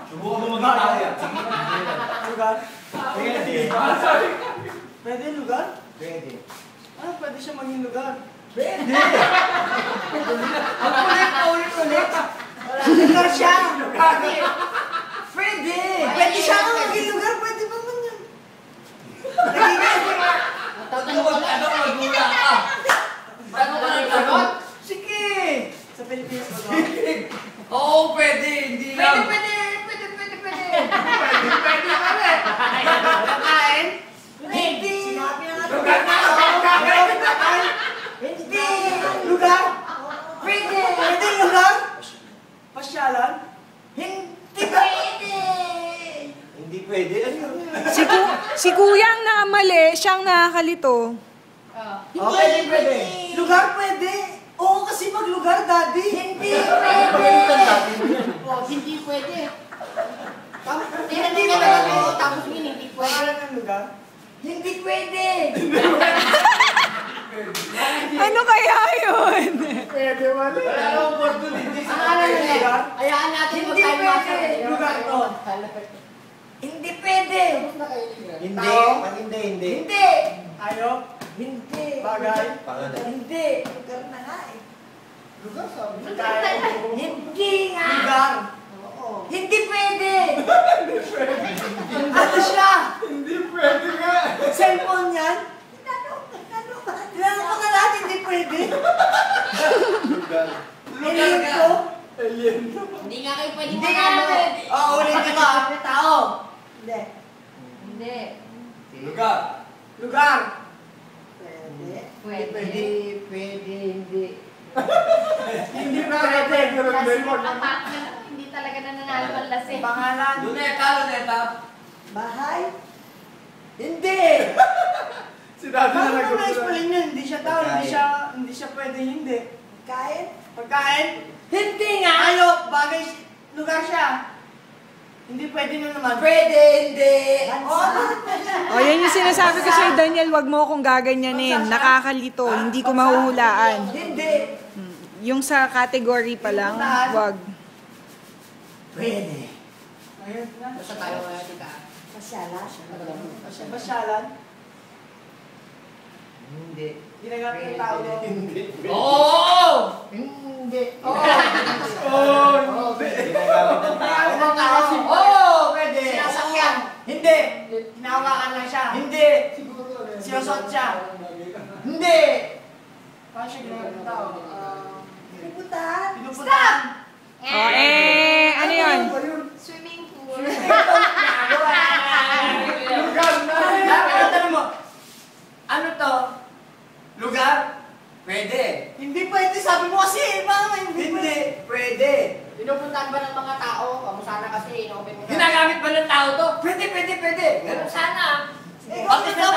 Subukan mo mag-itaya. Lugar? Pwede. Pwede lugar? Pwede. Ah, pwede siya maging lugar. Pwede. Ulit. Lugar siya. Pwede. Pwede siya maging lugar. Pwede ba man yan? Magmula ka. Tanong ka ng tanong? Sige. Sa Pilipinas ba ito? Oo, pwede. Hindi lang. Pwede kami. Kakain? Hindi. Sinabi na nga. Lugar na. Hindi. Lugar? Pwede. Pwede lugar? Pasyalan? Hindi pwede. Hindi pwede. Si Kuyang na mali, siyang nakakalito. Pwede. Lugar pwede. Oo, kasi maglugar, Daddy. Hindi pwede. Hindi pwede. Hindi Tapos pwede. tapos yun, hindi pwede. Pangalan ng lugar? Hindi pwede. Ano kaya yun? Pwede, wala. Wala akong opportunity sa Pangalan nila. Hayaan natin Hindi pwede. Lugar to. Hindi pwede. Hindi. Pag hindi, hindi. Hindi. Ayok? Hindi. Bagay? Pangalan. Hindi. Lugar na nga eh. Lugar sabi. Hindi nga. Lugar. Hindi pwede. Ano siya? Hindi pwede nga. Cellphone yan? Tinanong ko na lahat, hindi pwede. Lugar. Alien ko? Hindi nga kayo pwede Hindi nga manalo. pwede. Oo, ulitin mo. May tao. Hindi. Hindi. Lugar. Lugar. Pwede. Pwede. Pwede, hindi. Hindi pwede. Kasi matapat na hindi talaga nananalo ang lasing. Pangalan. Luneta, luneta. Bahay. Hindi. Sinabi Paano mo na-explain yun? Hindi siya tao, hindi siya pwede hindi. Kain? Pagkain? Hindi nga! Ayok, bagay, lugar siya. Hindi pwede na naman. Pwede, hindi. O, yan yung sinasabi ko sa'yo, Daniel, wag mo akong gaganyanin. Nakakalito, hindi ko mahuhulaan. Hindi. Yung sa category pa lang, wag. Pwede. Ayun na. Basta tayo kaya tika. Pasyalan? Pasyalan? Hindi. Ginagamit ng tao doon. Hindi. Oo! Hindi. Oo. Oh, ginagamit ng tao. Oo, pwede. Sinasakyan. Hindi. Hinahawakan lang siya. Hindi. Sinusot siya. Hindi. Paano siya ginagamit ng tao? Pinupuntahan. Pinupuntahan. O, ano yun? Swimming pool. Tanong mo, ano to? Lugar? Pwede. Hindi pwede. Sabi mo kasi, mama, hindi pwede. Pinupuntahan ba ng mga tao? Kamu sana kasi, ino-open mo. Ginagamit ba ng tao to? Pwede. Ganun sana. Bakit na